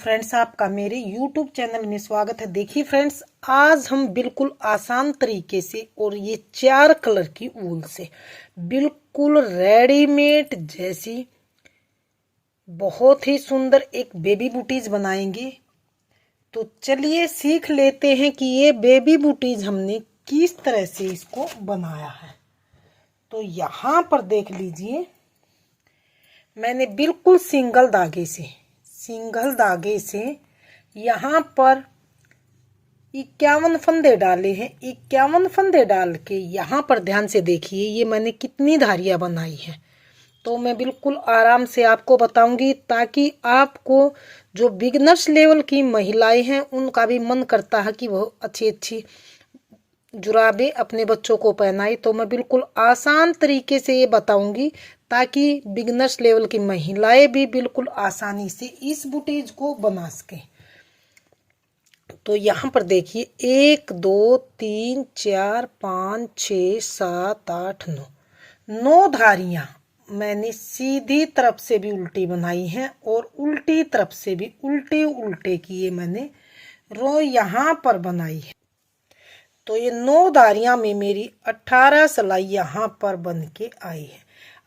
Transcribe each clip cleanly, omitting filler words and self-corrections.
Friends, आपका मेरे YouTube channel में स्वागत है। देखिए फ्रेंड्स, आज हम बिल्कुल आसान तरीके से और ये 4 कलर की वूल से बिल्कुल रेडीमेड जैसी बहुत ही सुंदर एक बेबी बूटीज बनाएंगे। तो चलिए सीख लेते हैं कि ये बेबी बूटीज हमने किस तरह से इसको बनाया है। तो यहाँ पर देख लीजिए, मैंने बिल्कुल सिंगल धागे से यहाँ पर 51 फंदे डाले हैं। 51 फंदे डाल के यहाँ पर ध्यान से देखिए, ये मैंने कितनी धारियां बनाई हैं। तो मैं बिल्कुल आराम से आपको बताऊंगी, ताकि आपको जो बिगनर्स लेवल की महिलाएं हैं उनका भी मन करता है कि वो अच्छी अच्छी जुराबे अपने बच्चों को पहनाए। तो मैं बिल्कुल आसान तरीके से ये बताऊंगी, ताकि बिगनर्स लेवल की महिलाएं भी बिल्कुल आसानी से इस बूटीज को बना सकें। तो यहाँ पर देखिए, 1 2 3 4 5 6 7 8 9 धारियां मैंने सीधी तरफ से भी उल्टी बनाई हैं और उल्टी तरफ से भी उल्टे उल्टे किए मैंने रो यहाँ पर बनाई है। तो ये 9 धारियां में मेरी 18 सिलाई यहाँ पर बन के आई है।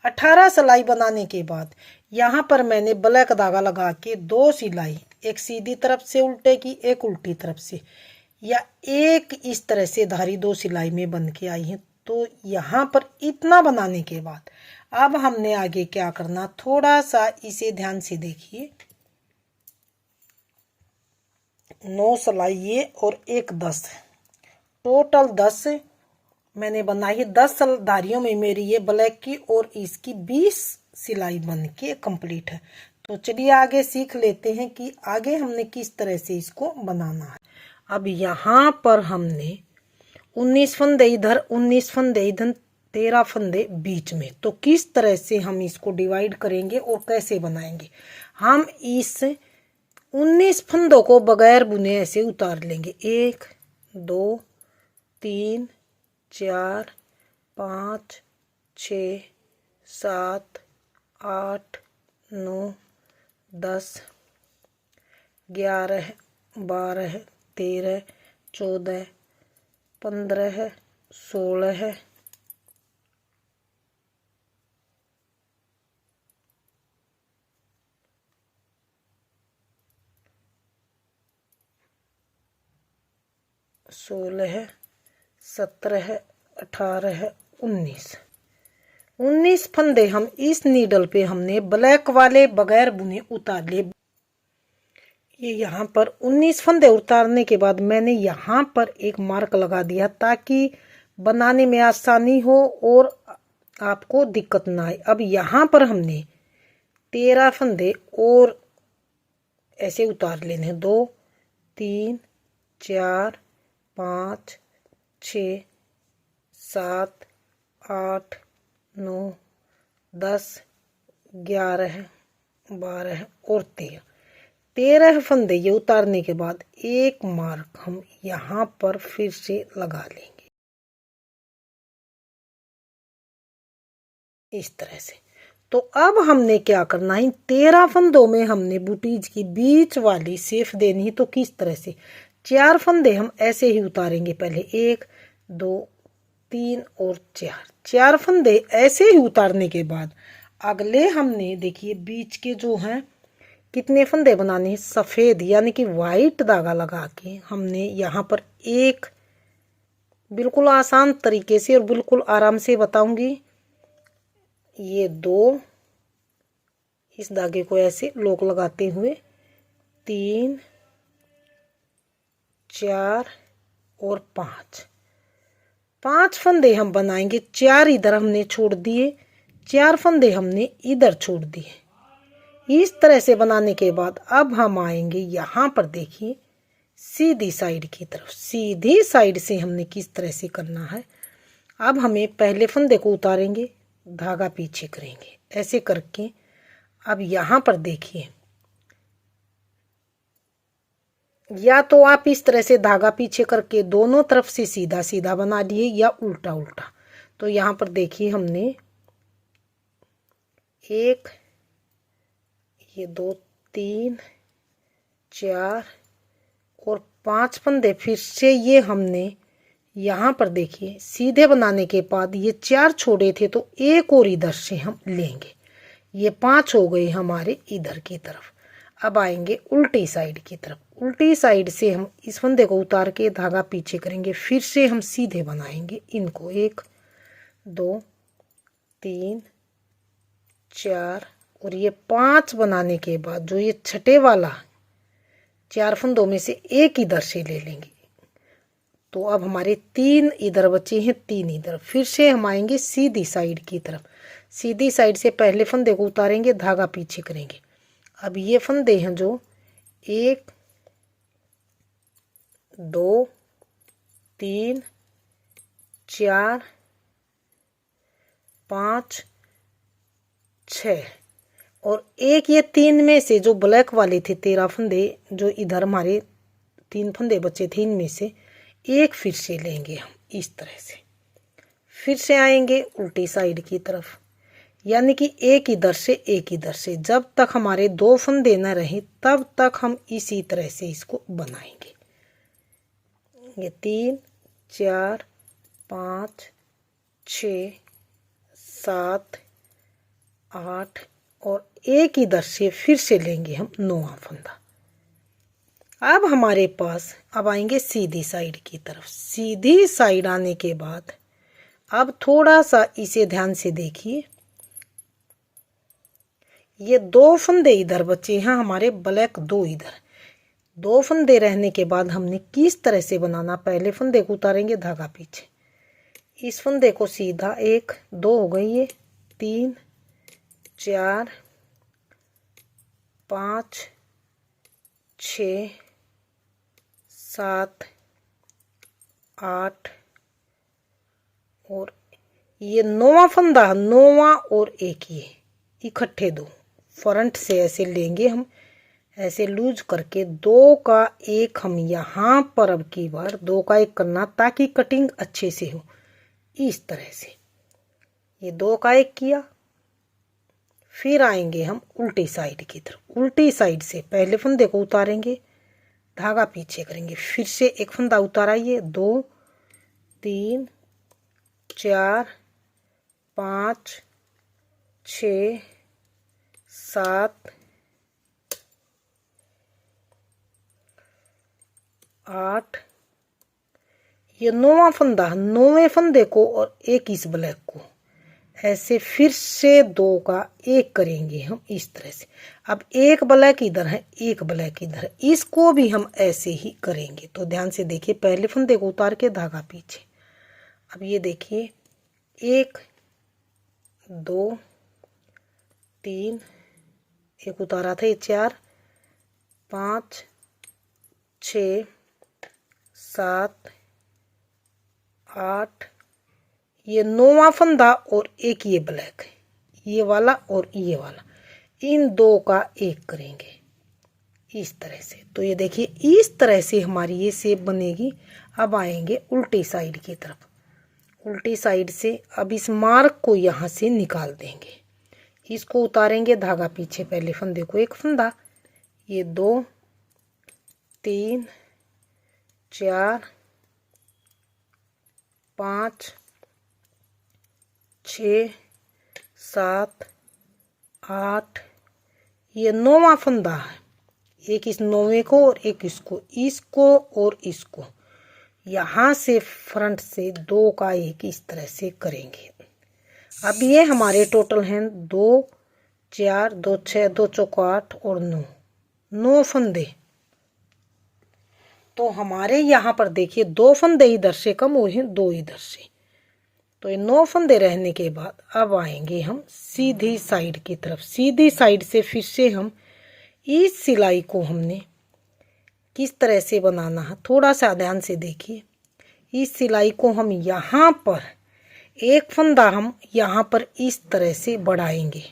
18 सिलाई बनाने के बाद यहाँ पर मैंने ब्लैक धागा लगा के 2 सिलाई, एक सीधी तरफ से उल्टे की, एक उल्टी तरफ से, या एक इस तरह से धारी 2 सिलाई में बन के आई है। तो यहाँ पर इतना बनाने के बाद अब हमने आगे क्या करना, थोड़ा सा इसे ध्यान से देखिए। 9 सिलाई ये और एक 10, टोटल 10 मैंने बनाई है। 10 धारियों में मेरी ये ब्लैक की और इसकी 20 सिलाई बन के कंप्लीट है। तो चलिए आगे सीख लेते हैं कि आगे हमने किस तरह से इसको बनाना है। अब यहाँ पर हमने 19 फंदे इधर, 19 फंदे इधर, 13 फंदे बीच में। तो किस तरह से हम इसको डिवाइड करेंगे और कैसे बनाएंगे। हम इस 19 फंदों को बगैर बुने ऐसे उतार लेंगे। 1 2 3 4 5 6 7 8 9 10 11 12 13 14 15 16 16 17 18 19 फंदे हम इस नीडल पे हमने ब्लैक वाले बगैर बुने उतार लिए। ये यहाँ पर 19 फंदे उतारने के बाद मैंने यहाँ पर एक मार्क लगा दिया, ताकि बनाने में आसानी हो और आपको दिक्कत ना आए। अब यहाँ पर हमने 13 फंदे और ऐसे उतार लेने। 2 3 4 5 6 7 8 9 10 11 12 और 13 फंदे ये उतारने के बाद एक मार्क हम यहाँ पर फिर से लगा लेंगे इस तरह से। तो अब हमने क्या करना है, 13 फंदों में हमने बूटीज की बीच वाली शेप देनी है। तो किस तरह से, 4 फंदे हम ऐसे ही उतारेंगे। पहले 1 2 3 और 4 फंदे ऐसे ही उतारने के बाद अगले हमने देखिए बीच के जो हैं कितने फंदे बनाने हैं, सफेद यानी कि वाइट धागा लगा के हमने यहाँ पर एक, बिल्कुल आसान तरीके से और बिल्कुल आराम से बताऊंगी। ये 2, इस धागे को ऐसे लोक लगाते हुए 3 4 और 5 फंदे हम बनाएंगे। 4 इधर हमने छोड़ दिए, 4 फंदे हमने इधर छोड़ दिए। इस तरह से बनाने के बाद अब हम आएंगे यहाँ पर, देखिए सीधी साइड की तरफ। सीधी साइड से हमने किस तरह से करना है, अब हमें पहले फंदे को उतारेंगे, धागा पीछे करेंगे ऐसे करके। अब यहाँ पर देखिए, या तो आप इस तरह से धागा पीछे करके दोनों तरफ से सीधा सीधा बना लिए, या उल्टा उल्टा। तो यहाँ पर देखिए, हमने 1 ये 2 3 4 और 5 फंदे फिर से ये हमने यहाँ पर देखिए सीधे बनाने के बाद ये 4 छोड़े थे तो एक और इधर से हम लेंगे। ये 5 हो गए हमारे इधर की तरफ। अब आएंगे उल्टी साइड की तरफ। उल्टी साइड से हम इस फंदे को उतार के धागा पीछे करेंगे, फिर से हम सीधे बनाएंगे इनको। 1 2 3 4 और ये 5 बनाने के बाद जो ये छठे वाला 4 फंदों में से एक इधर से ले लेंगे। तो अब हमारे 3 इधर बचे हैं, 3 इधर। फिर से हम आएंगे सीधी साइड की तरफ। सीधी साइड से पहले फंदे को उतारेंगे, धागा पीछे करेंगे। अब ये फंदे हैं जो 1 2 3 4 5 6 और एक ये 3 में से जो ब्लैक वाले थे 13 फंदे, जो इधर हमारे 3 फंदे बचे थे, इनमें से एक फिर से लेंगे हम इस तरह से। फिर से आएंगे उल्टी साइड की तरफ, यानी कि एक इधर से एक इधर से। जब तक हमारे 2 फंदे न रहे तब तक हम इसी तरह से इसको बनाएंगे। ये 3 4 5 6 7 8 और एक इधर से फिर से लेंगे हम 9वां फंदा। अब हमारे पास अब आएंगे सीधी साइड की तरफ। सीधी साइड आने के बाद अब थोड़ा सा इसे ध्यान से देखिए, ये 2 फंदे इधर बचे हैं हमारे, ब्लैक 2 इधर। 2 फंदे रहने के बाद हमने किस तरह से बनाना, पहले फंदे को उतारेंगे, धागा पीछे, इस फंदे को सीधा 1 2 हो गई, ये 3 4 5 6 7 8 और ये 9वां फंदा, 9वां और एक ये इकट्ठे 2 फ्रंट से ऐसे लेंगे हम, ऐसे लूज करके 2 का 1 हम यहाँ पर अब की बार 2 का 1 करना ताकि कटिंग अच्छे से हो। इस तरह से ये 2 का 1 किया। फिर आएंगे हम उल्टी साइड की तरफ। उल्टी साइड से पहले फंदे को उतारेंगे, धागा पीछे करेंगे, फिर से एक फंदा उताराइए, 2 3 4 5 6 7 8 ये 9वां फंदा, 9वें फंदे को और एक इस ब्लैक को ऐसे फिर से 2 का 1 करेंगे हम इस तरह से। अब एक ब्लैक इधर है, एक ब्लैक इधर है, इसको भी हम ऐसे ही करेंगे। तो ध्यान से देखिए, पहले फंदे को उतार के धागा पीछे। अब ये देखिए 1 2 3 एक उतारा था, ये 4 5 6 7 8 ये 9वां फंदा और एक ये ब्लैक है, ये वाला और ये वाला, इन 2 का 1 करेंगे इस तरह से। तो ये देखिए इस तरह से हमारी ये शेप बनेगी। अब आएंगे उल्टी साइड की तरफ। उल्टी साइड से अब इस मार्क को यहाँ से निकाल देंगे, इसको उतारेंगे, धागा पीछे, पहले फंदे को 1 फंदा, ये 2 3 4 5 6 7 8 ये 9वां फंदा है, एक इस 9वें को और एक इसको और इसको यहाँ से फ्रंट से 2 का 1 इस तरह से करेंगे। अब ये हमारे टोटल हैं 2 4 2 6 2 चौको 8 और 9 फंदे। तो हमारे यहाँ पर देखिए 2 फंदे इधर से कम हुए हैं, 2 इधर से। तो ये 9 फंदे रहने के बाद अब आएंगे हम सीधी साइड की तरफ। सीधी साइड से फिर से हम इस सिलाई को हमने किस तरह से बनाना है, थोड़ा सा ध्यान से देखिए। इस सिलाई को हम यहाँ पर 1 फंदा हम यहाँ पर इस तरह से बढ़ाएंगे,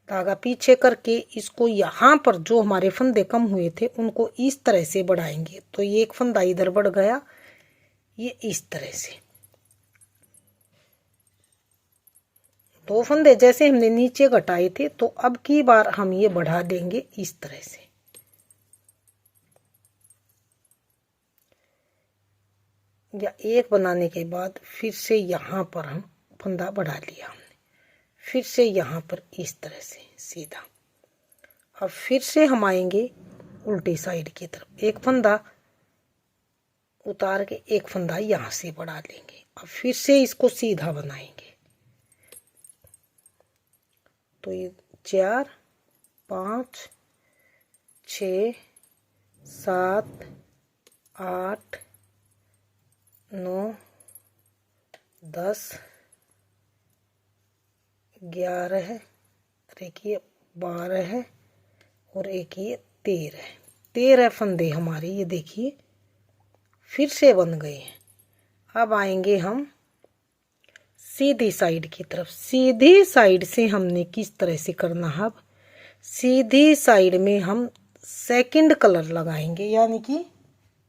धागा पीछे करके इसको यहाँ पर जो हमारे फंदे कम हुए थे उनको इस तरह से बढ़ाएंगे। तो ये 1 फंदा इधर बढ़ गया, ये इस तरह से 2 फंदे जैसे हमने नीचे घटाए थे, तो अब की बार हम ये बढ़ा देंगे इस तरह से। या एक बनाने के बाद फिर से यहाँ पर हम फंदा बढ़ा लिया हमने, फिर से यहाँ पर इस तरह से सीधा। अब फिर से हम आएंगे उल्टी साइड की तरफ, एक फंदा उतार के एक फंदा यहाँ से बढ़ा लेंगे। अब फिर से इसको सीधा बनाएंगे। तो ये 4 5 6 7 8 9 10 11 है, और एक ये 12 है, और एक ये 13 है। 13 फंदे हमारे ये देखिए फिर से बन गए हैं। अब आएंगे हम सीधी साइड की तरफ। सीधी साइड से हमने किस तरह से करना है, अब सीधी साइड में हम सेकंड कलर लगाएंगे, यानी कि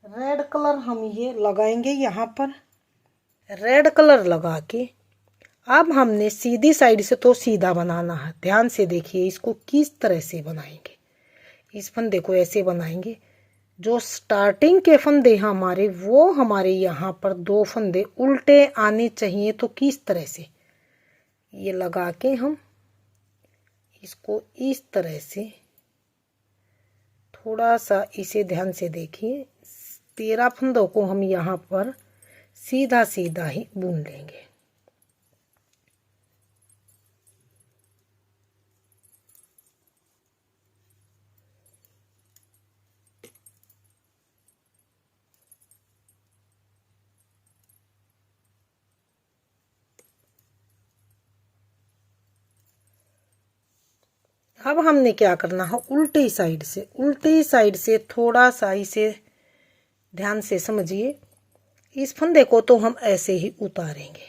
रेड कलर हम ये लगाएंगे। यहाँ पर रेड कलर लगा के अब हमने सीधी साइड से तो सीधा बनाना है। ध्यान से देखिए इसको किस तरह से बनाएंगे। इस फंदे को ऐसे बनाएंगे, जो स्टार्टिंग के फंदे हमारे वो हमारे यहाँ पर 2 फंदे उल्टे आने चाहिए। तो किस तरह से ये लगा के हम इसको इस तरह से थोड़ा सा इसे ध्यान से देखिए। 13 फंदों को हम यहाँ पर सीधा सीधा ही बुन लेंगे। अब हमने क्या करना है, उल्टी साइड से थोड़ा सा इसे ध्यान से समझिए। इस फंदे को तो हम ऐसे ही उतारेंगे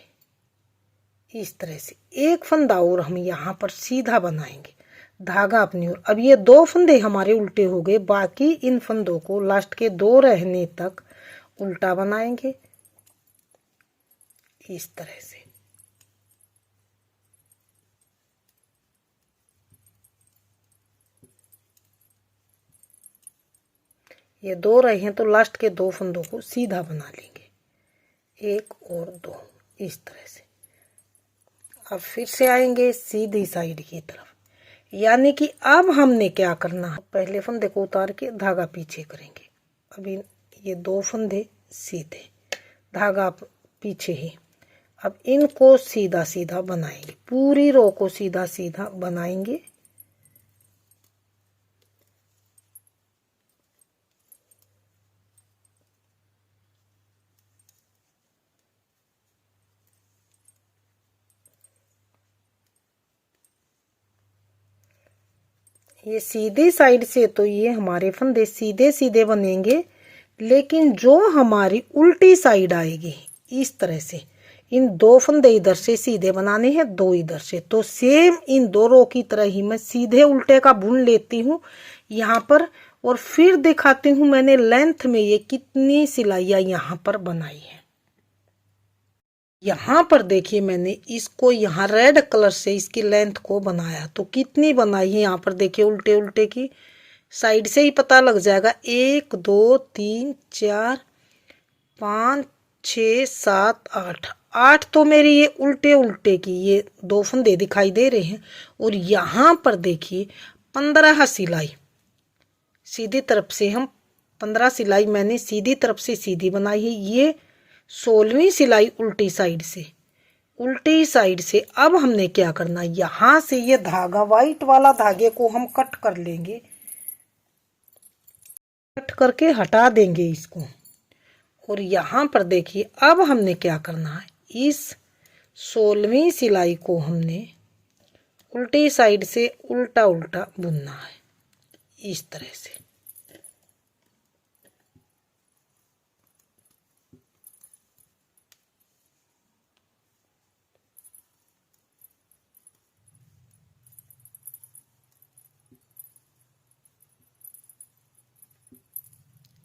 इस तरह से। एक फंदा और हम यहाँ पर सीधा बनाएंगे, धागा अपनी ओर। अब ये 2 फंदे हमारे उल्टे हो गए, बाकी इन फंदों को लास्ट के 2 रहने तक उल्टा बनाएंगे इस तरह से। ये 2 रहे हैं तो लास्ट के 2 फंदों को सीधा बना लेंगे, 1 और 2 इस तरह से। अब फिर से आएंगे सीधी साइड की तरफ, यानी कि अब हमने क्या करना है, पहले फंदे को उतार के धागा पीछे करेंगे। अभी ये 2 फंदे सीधे, धागा पीछे ही। अब इनको सीधा सीधा बनाएंगे, पूरी रो को सीधा सीधा बनाएंगे। ये सीधी साइड से तो ये हमारे फंदे सीधे सीधे बनेंगे, लेकिन जो हमारी उल्टी साइड आएगी इस तरह से, इन 2 फंदे इधर से सीधे बनाने हैं, 2 इधर से। तो सेम इन 2 रो की तरह ही मैं सीधे उल्टे का बुन लेती हूँ यहाँ पर, और फिर दिखाती हूँ मैंने लेंथ में ये कितनी सिलाइयाँ यहाँ पर बनाई है। यहाँ पर देखिए मैंने इसको यहाँ रेड कलर से इसकी लेंथ को बनाया, तो कितनी बनाई है यहाँ पर देखिए। उल्टे उल्टे की साइड से ही पता लग जाएगा। 1 2 3 4 5 6 7 8 तो मेरी ये उल्टे उल्टे की ये 2 फंदे दिखाई दे रहे हैं। और यहाँ पर देखिए 15 सिलाई सीधी तरफ से, हम 15 सिलाई मैंने सीधी तरफ से सीधी बनाई है। ये 16वीं सिलाई उल्टी साइड से। अब हमने क्या करना, यहाँ से ये धागा वाइट वाला धागे को हम कट कर लेंगे, कट करके हटा देंगे इसको। और यहाँ पर देखिए अब हमने क्या करना है, इस 16वीं सिलाई को हमने उल्टी साइड से उल्टा उल्टा बुनना है इस तरह से।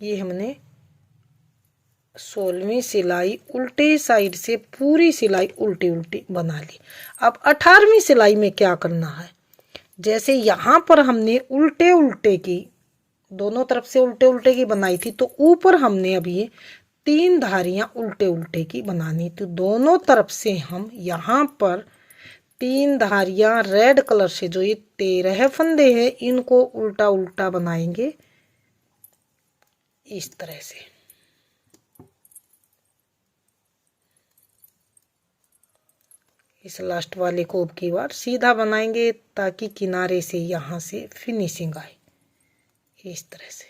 ये हमने 16वीं सिलाई उल्टी साइड से पूरी सिलाई उल्टी उल्टी बना ली। अब 18वीं सिलाई में क्या करना है, जैसे यहाँ पर हमने उल्टे उल्टे की दोनों तरफ से उल्टे उल्टे की बनाई थी, तो ऊपर हमने अब ये 3 धारियां उल्टे उल्टे की बनानी। तो दोनों तरफ से हम यहाँ पर 3 धारियां रेड कलर से, जो ये 13 फंदे हैं, इनको उल्टा उल्टा बनाएंगे इस तरह से। इस लास्ट वाले को अब की बार सीधा बनाएंगे ताकि किनारे से यहाँ से फिनिशिंग आए इस तरह से।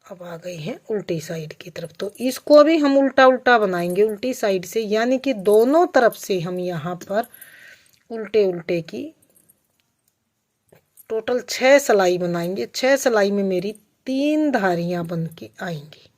अब आ गए हैं उल्टी साइड की तरफ, तो इसको भी हम उल्टा उल्टा बनाएंगे उल्टी साइड से, यानी कि दोनों तरफ से हम यहाँ पर उल्टे उल्टे की टोटल 6 सिलाई बनाएंगे। 6 सिलाई में मेरी 3 धारियां बन के आएंगी।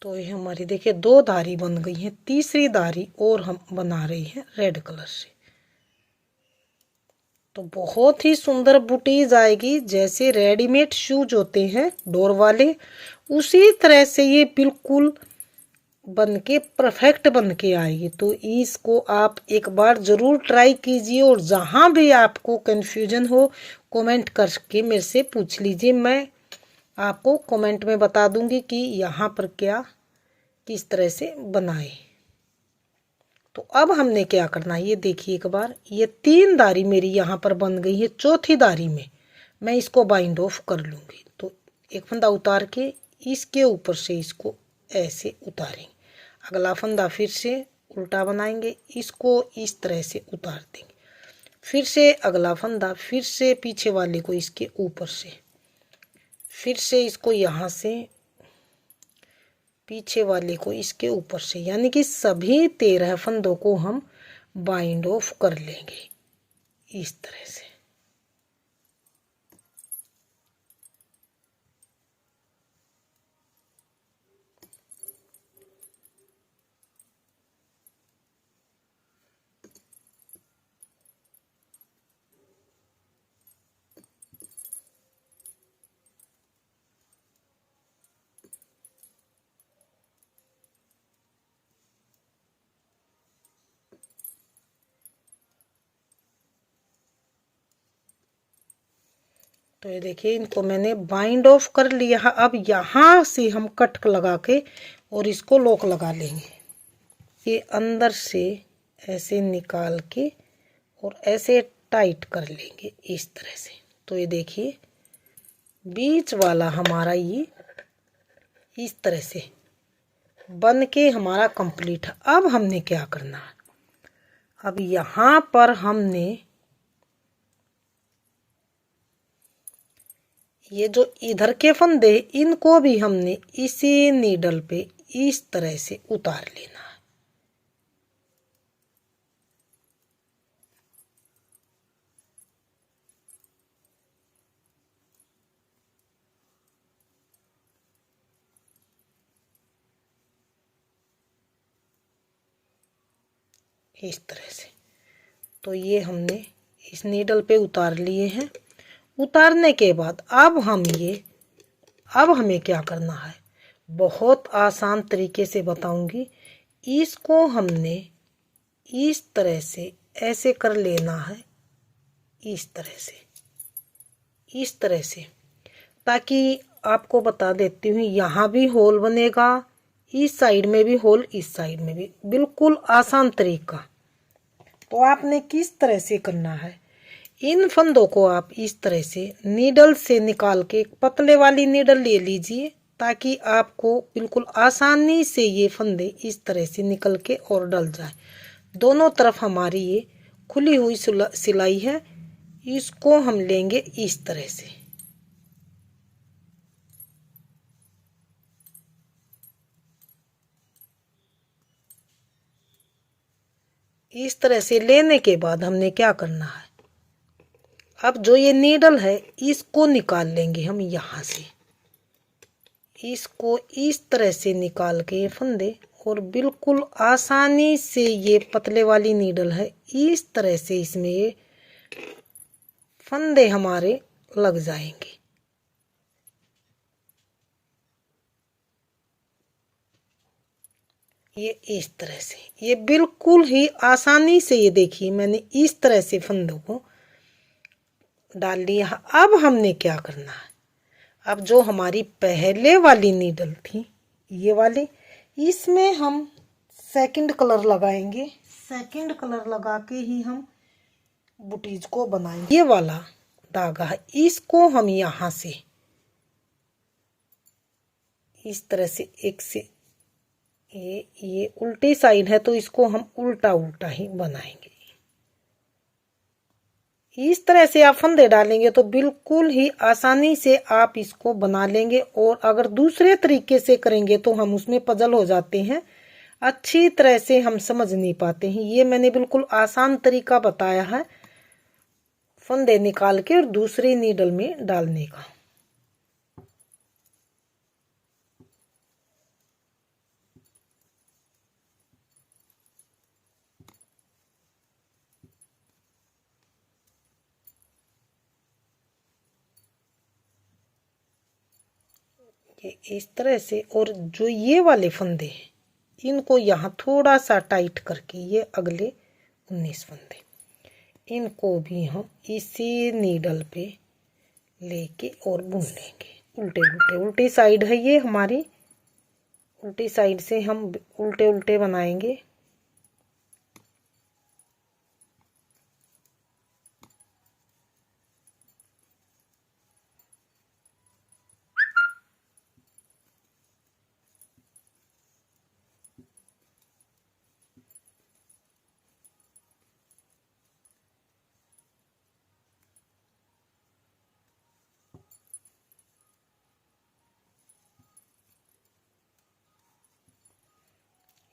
तो ये हमारी देखिए 2 धारी बन गई है। तीसरी धारी और हम बना रहे हैं रेड कलर से। तो बहुत ही सुंदर बुटीज आएगी, जैसे रेडीमेड शूज होते हैं डोर वाले, उसी तरह से ये बिल्कुल बन के परफेक्ट बन के आएगी। तो इसको आप एक बार ज़रूर ट्राई कीजिए, और जहाँ भी आपको कन्फ्यूजन हो कमेंट करके मेरे से पूछ लीजिए। मैं आपको कमेंट में बता दूंगी कि यहाँ पर क्या किस तरह से बनाए। तो अब हमने क्या करना है, ये देखिए एक बार, ये 3 धारी मेरी यहाँ पर बन गई है। चौथी धारी में मैं इसको बाइंड ऑफ कर लूँगी। तो एक फंदा उतार के इसके ऊपर से इसको ऐसे उतारेंगे। अगला फंदा फिर से उल्टा बनाएंगे, इसको इस तरह से उतार देंगे। फिर से अगला फंदा, फिर से पीछे वाले को इसके ऊपर से, फिर से इसको यहाँ से पीछे वाले को इसके ऊपर से, यानी कि सभी 13 फंदों को हम बाइंड ऑफ कर लेंगे इस तरह से। तो ये देखिए, इनको मैंने बाइंड ऑफ कर लिया है। अब यहाँ से हम कट लगा के और इसको लॉक लगा लेंगे। ये अंदर से ऐसे निकाल के और ऐसे टाइट कर लेंगे इस तरह से। तो ये देखिए, बीच वाला हमारा ये इस तरह से बन के हमारा कंप्लीट है। अब हमने क्या करना है, अब यहाँ पर हमने ये जो इधर के फंदे, इनको भी हमने इसी नीडल पे इस तरह से उतार लेना है। इस तरह से। तो ये हमने इस नीडल पे उतार लिए हैं। उतारने के बाद अब हमें क्या करना है, बहुत आसान तरीके से बताऊंगी। इसको हमने इस तरह से ऐसे कर लेना है, इस तरह से, ताकि आपको बता देती हूँ, यहाँ भी होल बनेगा, इस साइड में भी होल, इस साइड में भी, बिल्कुल आसान तरीका। तो आपने किस तरह से करना है, इन फंदों को आप इस तरह से नीडल से निकाल के, एक पतले वाली नीडल ले लीजिए ताकि आपको बिल्कुल आसानी से ये फंदे इस तरह से निकल के और डल जाए। दोनों तरफ हमारी ये खुली हुई सिलाई है, इसको हम लेंगे इस तरह से। इस तरह से लेने के बाद हमने क्या करना है, अब जो ये नीडल है इसको निकाल लेंगे हम यहाँ से। इसको इस तरह से निकाल के ये फंदे, और बिल्कुल आसानी से ये पतले वाली नीडल है, इस तरह से इसमें ये फंदे हमारे लग जाएंगे। ये इस तरह से, ये बिल्कुल ही आसानी से, ये देखिए मैंने इस तरह से फंदों को डाल लिया। अब हमने क्या करना है, अब जो हमारी पहले वाली नीडल थी ये वाली, इसमें हम सेकंड कलर लगाएंगे। सेकंड कलर लगा के ही हम बुटीज को बनाएंगे। ये वाला धागा है, इसको हम यहाँ से इस तरह से एक से, ये उल्टी साइड है तो इसको हम उल्टा उल्टा ही बनाएंगे। इस तरह से आप फंदे डालेंगे तो बिल्कुल ही आसानी से आप इसको बना लेंगे। और अगर दूसरे तरीके से करेंगे तो हम उसमें पजल हो जाते हैं, अच्छी तरह से हम समझ नहीं पाते हैं। ये मैंने बिल्कुल आसान तरीका बताया है फंदे निकाल के और दूसरी नीडल में डालने का। ये इस तरह से, और जो ये वाले फंदे हैं इनको यहाँ थोड़ा सा टाइट करके, ये अगले 19 फंदे, इनको भी हम इसी नीडल पे लेके और बुन लेंगे। उल्टे उल्टे, उल्टी साइड है ये हमारी, उल्टी साइड से हम उल्टे उल्टे बनाएंगे।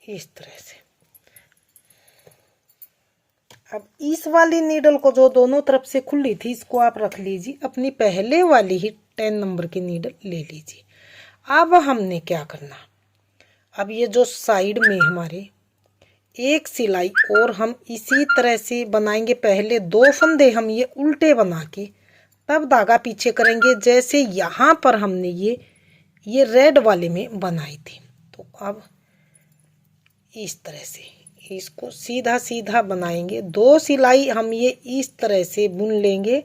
इस तरह से अब इस वाली नीडल को जो दोनों तरफ से खुली थी इसको आप रख लीजिए, अपनी पहले वाली ही 10 नंबर की नीडल ले लीजिए। अब हमने क्या करना, अब ये जो साइड में हमारे एक सिलाई और हम इसी तरह से बनाएंगे। पहले 2 फंदे हम ये उल्टे बना के तब धागा पीछे करेंगे, जैसे यहाँ पर हमने ये रेड वाले में बनाई थी। तो अब इस तरह से इसको सीधा सीधा बनाएंगे। 2 सिलाई हम ये इस तरह से बुन लेंगे।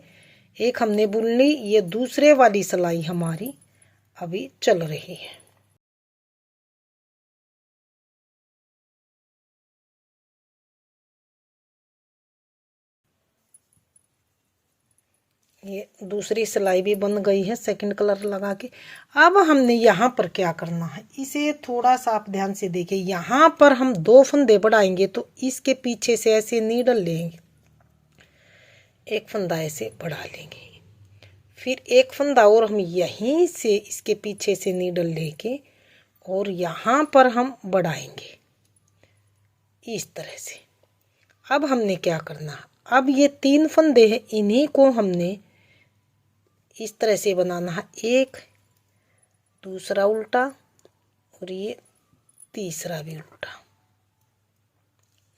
एक हमने बुन ली, ये दूसरे वाली सिलाई हमारी अभी चल रही है। ये दूसरी सिलाई भी बन गई है सेकंड कलर लगा के। अब हमने यहाँ पर क्या करना है, इसे थोड़ा सा आप ध्यान से देखिए। यहाँ पर हम 2 फंदे बढ़ाएंगे तो इसके पीछे से ऐसे नीडल लेंगे, एक फंदा ऐसे बढ़ा लेंगे, फिर एक फंदा और हम यहीं से इसके पीछे से नीडल लेके और यहाँ पर हम बढ़ाएंगे इस तरह से। अब हमने क्या करना, अब ये 3 फंदे हैं, इन्हीं को हमने इस तरह से बनाना है। एक, दूसरा उल्टा और ये तीसरा भी उल्टा,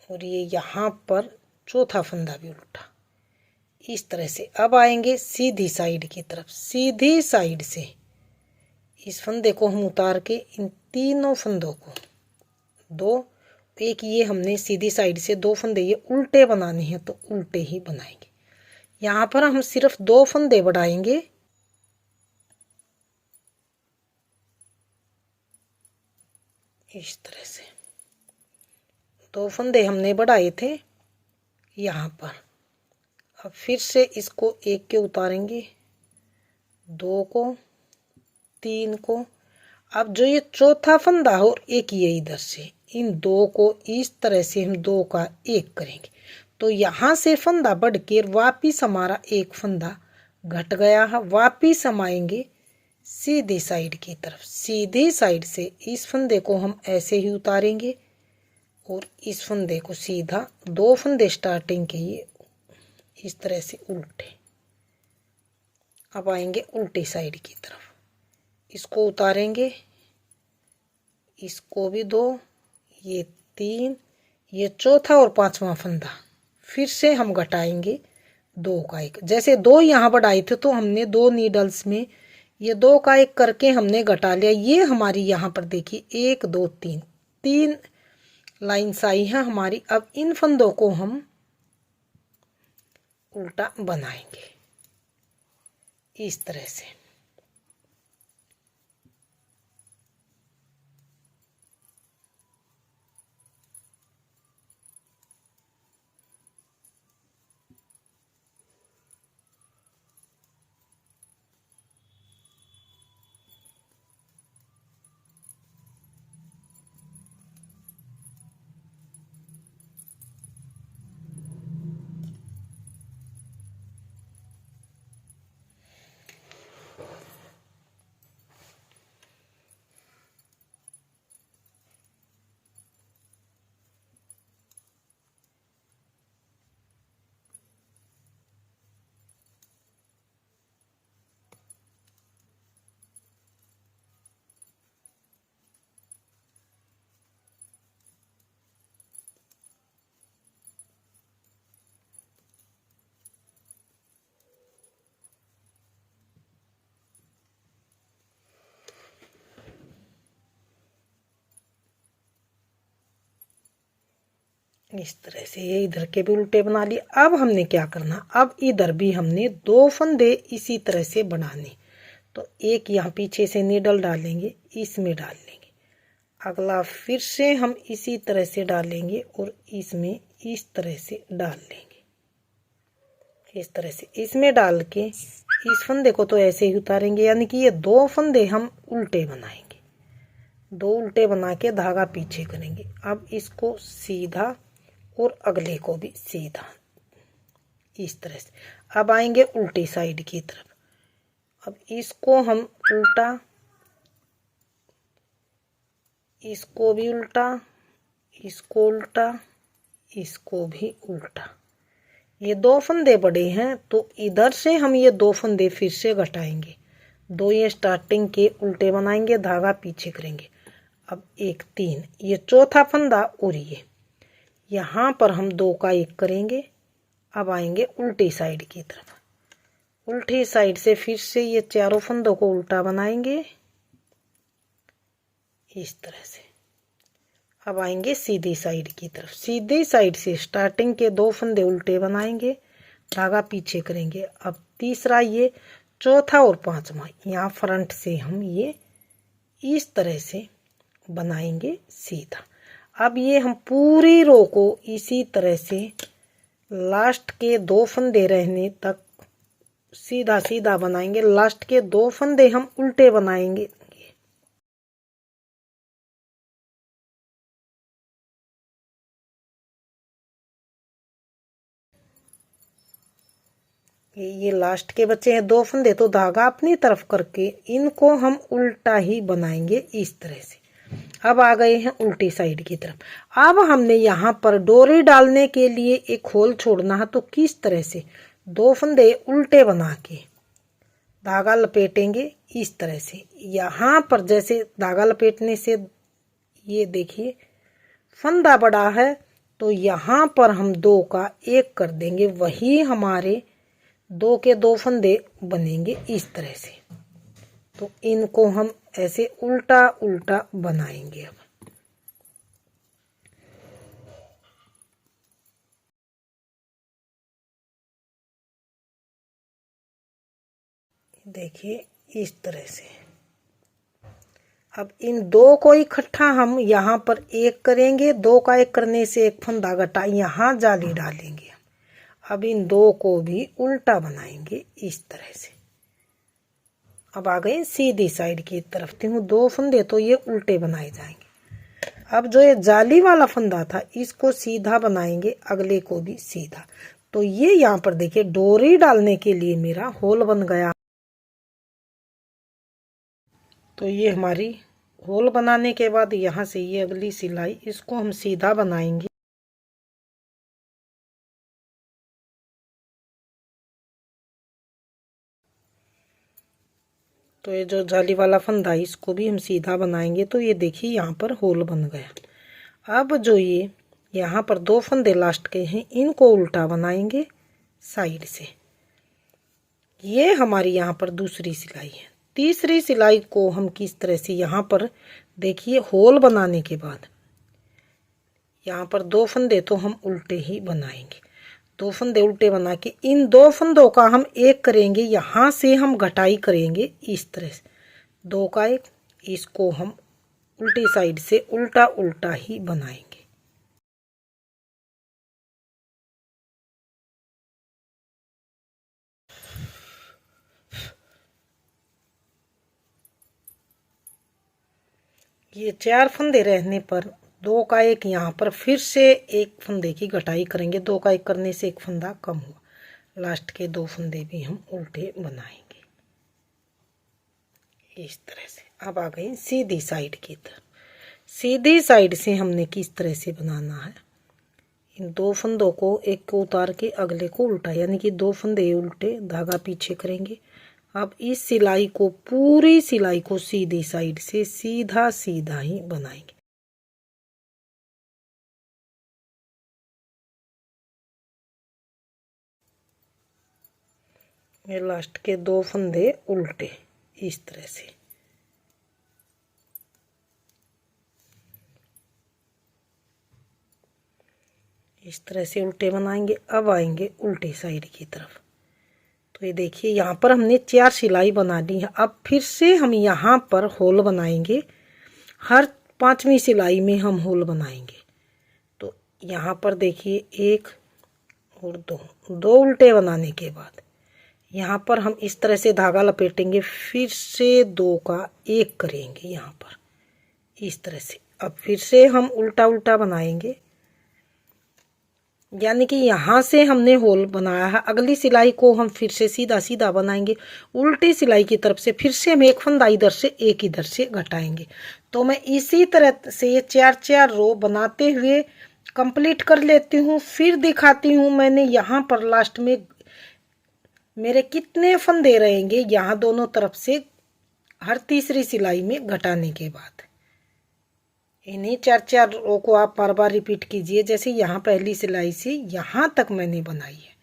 और ये यहाँ पर चौथा फंदा भी उल्टा। इस तरह से अब आएंगे सीधी साइड की तरफ। सीधी साइड से इस फंदे को हम उतार के इन तीनों फंदों को, 2, एक ये हमने सीधी साइड से 2 फंदे ये उल्टे बनाने हैं तो उल्टे ही बनाएंगे। यहाँ पर हम सिर्फ 2 फंदे बढ़ाएंगे। इस तरह से 2 फंदे हमने बढ़ाए थे यहाँ पर। अब फिर से इसको एक के उतारेंगे, 2 को, 3 को। अब जो ये चौथा फंदा है और एक ये इधर से, इन दो को इस तरह से हम दो का एक करेंगे तो यहाँ से फंदा बढ़ के वापिस हमारा एक फंदा घट गया है। वापिस हम आएंगे सीधी साइड की तरफ, सीधी साइड से इस फंदे को हम ऐसे ही उतारेंगे और इस फंदे को सीधा, दो फंदे स्टार्टिंग के ये इस तरह से उल्टे। अब आएंगे उल्टी साइड की तरफ, इसको उतारेंगे, इसको भी दो, ये तीन, ये चौथा और पांचवा फंदा फिर से हम घटाएंगे दो का एक। जैसे दो यहाँ बढ़ाए थे तो हमने दो नीडल्स में ये दो का एक करके हमने घटा लिया। ये हमारी यहाँ पर देखिए 1 2 3 तीन लाइन्स आई हैं हमारी। अब इन फंदों को हम उल्टा बनाएंगे इस तरह से। इस तरह से ये इधर के भी उल्टे बना लिए। अब हमने क्या करना, अब इधर भी हमने दो फंदे इसी तरह से बनाने। तो एक यहाँ पीछे से नीडल डालेंगे, इसमें डाल लेंगे, अगला फिर से हम इसी तरह से डालेंगे और इसमें इस तरह से डाल लेंगे। इस तरह से इसमें डाल के इस फंदे को तो ऐसे ही उतारेंगे, यानी कि ये दो फंदे हम उल्टे बनाएंगे, दो उल्टे बना के धागा पीछे करेंगे। अब इसको सीधा और अगले को भी सीधा इस तरह से। अब आएंगे उल्टी साइड की तरफ। अब इसको हम उल्टा, इसको भी उल्टा, इसको उल्टा, इसको भी उल्टा। ये दो फंदे बड़े हैं तो इधर से हम ये दो फंदे फिर से घटाएंगे, दो ये स्टार्टिंग के उल्टे बनाएंगे, धागा पीछे करेंगे। अब एक तीन, ये चौथा फंदा और ये यहाँ पर हम दो का एक करेंगे। अब आएंगे उल्टी साइड की तरफ, उल्टी साइड से फिर से ये चारों फंदों को उल्टा बनाएंगे इस तरह से। अब आएंगे सीधी साइड की तरफ, सीधी साइड से स्टार्टिंग के दो फंदे उल्टे बनाएंगे, धागा पीछे करेंगे। अब तीसरा, ये चौथा और पांचवा, यहाँ फ्रंट से हम ये इस तरह से बनाएंगे सीधा। अब ये हम पूरी रो को इसी तरह से लास्ट के दो फंदे रहने तक सीधा सीधा बनाएंगे। लास्ट के दो फंदे हम उल्टे बनाएंगे। ये लास्ट के बचे हैं दो फंदे, तो धागा अपनी तरफ करके इनको हम उल्टा ही बनाएंगे इस तरह से। अब आ गए हैं उल्टी साइड की तरफ। अब हमने यहाँ पर डोरी डालने के लिए एक होल छोड़ना है, तो किस तरह से दो फंदे उल्टे बना के धागा लपेटेंगे इस तरह से। यहाँ पर जैसे धागा लपेटने से ये देखिए फंदा बड़ा है तो यहाँ पर हम दो का एक कर देंगे, वही हमारे दो के दो फंदे बनेंगे इस तरह से। तो इनको हम ऐसे उल्टा उल्टा बनाएंगे। अब देखिए इस तरह से। अब इन दो को इकट्ठा हम यहाँ पर एक करेंगे, दो का एक करने से एक फंदा घटा यहाँ जाली डालेंगे। अब इन दो को भी उल्टा बनाएंगे इस तरह से। अब आ गए सीधी साइड की तरफ। देखो 2 फंदे तो ये उल्टे बनाए जाएंगे। अब जो ये जाली वाला फंदा था इसको सीधा बनाएंगे, अगले को भी सीधा। तो ये यहाँ पर देखिए डोरी डालने के लिए मेरा होल बन गया। तो ये हमारी होल बनाने के बाद यहाँ से ये अगली सिलाई, इसको हम सीधा बनाएंगे। तो ये जो जाली वाला फंदा है इसको भी हम सीधा बनाएंगे। तो ये देखिए यहाँ पर होल बन गया। अब जो ये यहाँ पर 2 फंदे लास्ट के हैं इनको उल्टा बनाएंगे साइड से। ये हमारी यहाँ पर दूसरी सिलाई है। तीसरी सिलाई को हम किस तरह से, यहाँ पर देखिए होल बनाने के बाद यहाँ पर 2 फंदे तो हम उल्टे ही बनाएंगे। 2 फंदे उल्टे बना के इन 2 फंदों का हम एक करेंगे, यहाँ से हम घटाई करेंगे इस तरह से 2 का 1। इसको हम उल्टी साइड से उल्टा उल्टा ही बनाएंगे। ये 4 फंदे रहने पर 2 का 1 यहाँ पर फिर से 1 फंदे की घटाई करेंगे। 2 का 1 करने से 1 फंदा कम हुआ। लास्ट के 2 फंदे भी हम उल्टे बनाएंगे इस तरह से। अब आ गई सीधी साइड की तरफ। सीधी साइड से हमने किस तरह से बनाना है, इन 2 फंदों को एक को उतार के अगले को उल्टा, यानी कि 2 फंदे उल्टे, धागा पीछे करेंगे। अब इस सिलाई को, पूरी सिलाई को सीधी साइड से सीधा सीधा ही बनाएंगे। ये लास्ट के 2 फंदे उल्टे इस तरह से। इस तरह से उल्टे बनाएंगे। अब आएंगे उल्टी साइड की तरफ। तो ये देखिए यहाँ पर हमने 4 सिलाई बना ली है। अब फिर से हम यहाँ पर होल बनाएंगे। हर 5वीं सिलाई में हम होल बनाएंगे। तो यहाँ पर देखिए 1 और 2 उल्टे बनाने के बाद यहाँ पर हम इस तरह से धागा लपेटेंगे, फिर से 2 का 1 करेंगे यहाँ पर इस तरह से। अब फिर से हम उल्टा उल्टा बनाएंगे, यानी कि यहाँ से हमने होल बनाया है, अगली सिलाई को हम फिर से सीधा सीधा बनाएंगे। उल्टी सिलाई की तरफ से फिर से हम 1 फंदा इधर से 1 इधर से घटाएंगे। तो मैं इसी तरह से ये 4 रो बनाते हुए कंप्लीट कर लेती हूँ, फिर दिखाती हूँ मैंने यहाँ पर लास्ट में मेरे कितने फंदे रहेंगे यहाँ दोनों तरफ से हर तीसरी सिलाई में घटाने के बाद। इन्हीं 4 रो को आप बार बार रिपीट कीजिए, जैसे यहाँ पहली सिलाई से यहाँ तक मैंने बनाई है।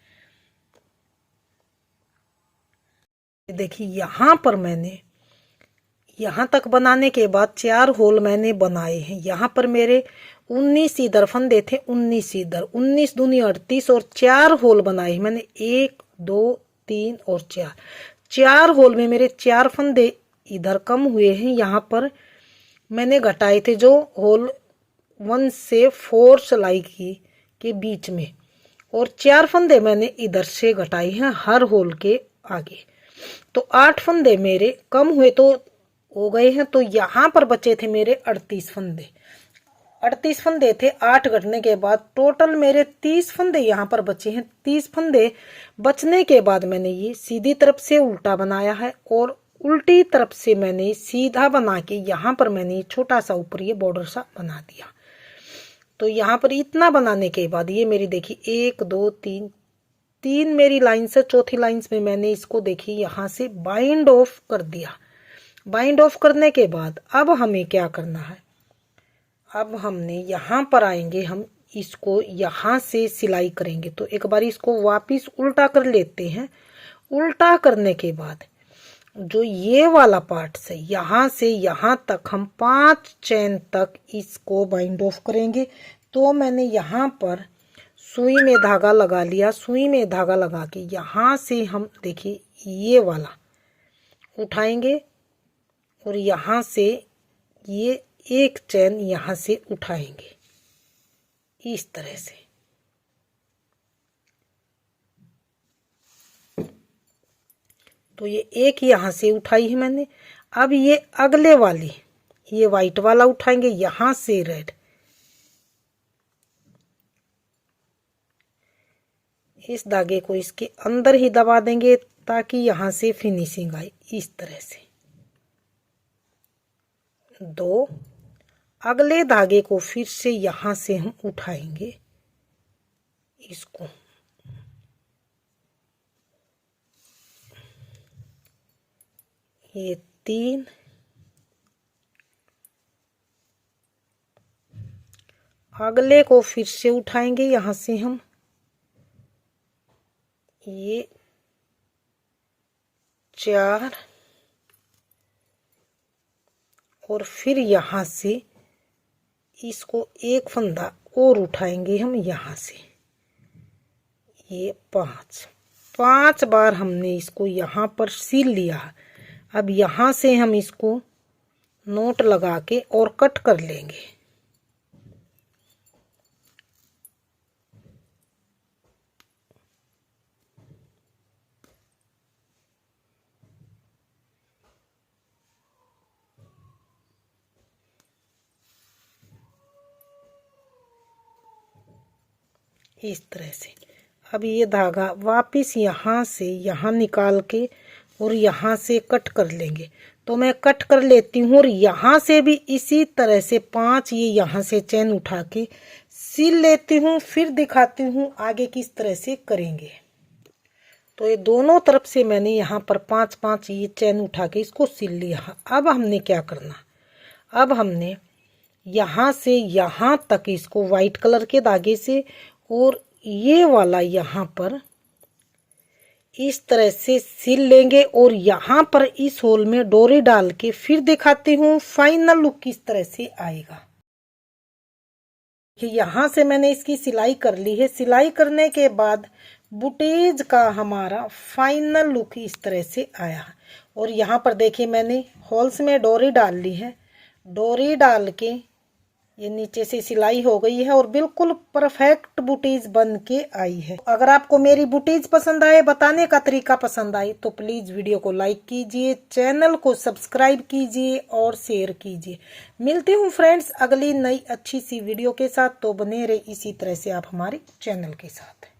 देखिए यहाँ पर मैंने यहाँ तक बनाने के बाद 4 होल मैंने बनाए हैं। यहाँ पर मेरे 19 इधर फंदे थे, 19 इधर, 19 दूनी 38 और 4 होल बनाए मैंने। 1 2 3 और 4 होल में मेरे 4 फंदे इधर कम हुए हैं। यहाँ पर मैंने घटाए थे जो होल 1 से 4 सिलाई की के बीच में, और 4 फंदे मैंने इधर से घटाए हैं हर होल के आगे। तो 8 फंदे मेरे कम हुए तो हो गए हैं। तो यहाँ पर बचे थे मेरे 38 फंदे। 38 फंदे थे, 8 घटने के बाद टोटल मेरे 30 फंदे यहाँ पर बचे हैं। 30 फंदे बचने के बाद मैंने ये सीधी तरफ से उल्टा बनाया है और उल्टी तरफ से मैंने सीधा बना के यहाँ पर मैंने छोटा सा ऊपर ये बॉर्डर सा बना दिया। तो यहाँ पर इतना बनाने के बाद ये मेरी देखिए 1 2 3 मेरी लाइन से, चौथी लाइन में मैंने इसको देखिए यहाँ से बाइंड ऑफ कर दिया। बाइंड ऑफ करने के बाद अब हमें क्या करना है, अब हमने यहाँ पर आएंगे, हम इसको यहाँ से सिलाई करेंगे। तो एक बार इसको वापिस उल्टा कर लेते हैं। उल्टा करने के बाद जो ये वाला पार्ट से यहाँ तक हम 5 चेन तक इसको बाइंड ऑफ करेंगे। तो मैंने यहाँ पर सुई में धागा लगा लिया। सुई में धागा लगा के यहाँ से हम देखिए ये वाला उठाएंगे और यहाँ से ये 1 चेन यहाँ से उठाएंगे इस तरह से। तो ये एक यहाँ से उठाई है मैंने। अब ये अगले वाली, ये वाइट वाला उठाएंगे, यहाँ से रेड, इस धागे को इसके अंदर ही दबा देंगे ताकि यहाँ से फिनिशिंग आए इस तरह से। 2 अगले धागे को फिर से यहाँ से हम उठाएंगे इसको, ये 3 अगले को फिर से उठाएंगे यहाँ से हम, ये 4 और फिर यहाँ से इसको एक फंदा और उठाएंगे हम यहाँ से, ये 5 बार हमने इसको यहाँ पर सील लिया। अब यहाँ से हम इसको नोट लगा के और कट कर लेंगे। इस तरह से। अब ये धागा वापस यहाँ से यहाँ निकाल के और यहाँ से कट कर लेंगे। तो मैं कट कर लेती हूँ और यहाँ से भी इसी तरह से 5 ये यहाँ से चैन उठा के सिल लेती हूँ। फिर दिखाती हूँ आगे किस तरह से करेंगे। तो ये दोनों तरफ से मैंने यहाँ पर 5 ये चैन उठा के इसको सिल लिया। अब हमने क्या करना, अब हमने यहाँ से यहाँ तक इसको वाइट कलर के धागे से और ये वाला यहाँ पर इस तरह से सिल लेंगे और यहाँ पर इस होल में डोरी डाल के फिर दिखाती हूँ फाइनल लुक किस तरह से आएगा। यहाँ से मैंने इसकी सिलाई कर ली है। सिलाई करने के बाद बुटीज का हमारा फाइनल लुक इस तरह से आया। और यहाँ पर देखिए मैंने होल्स में डोरी डाल ली है। डोरी डाल के ये नीचे से सिलाई हो गई है और बिल्कुल परफेक्ट बुटीज बन के आई है। अगर आपको मेरी बुटीज पसंद आए, बताने का तरीका पसंद आए तो प्लीज वीडियो को लाइक कीजिए, चैनल को सब्सक्राइब कीजिए और शेयर कीजिए। मिलती हूँ फ्रेंड्स अगली नई अच्छी सी वीडियो के साथ। तो बने रहे इसी तरह से आप हमारे चैनल के साथ।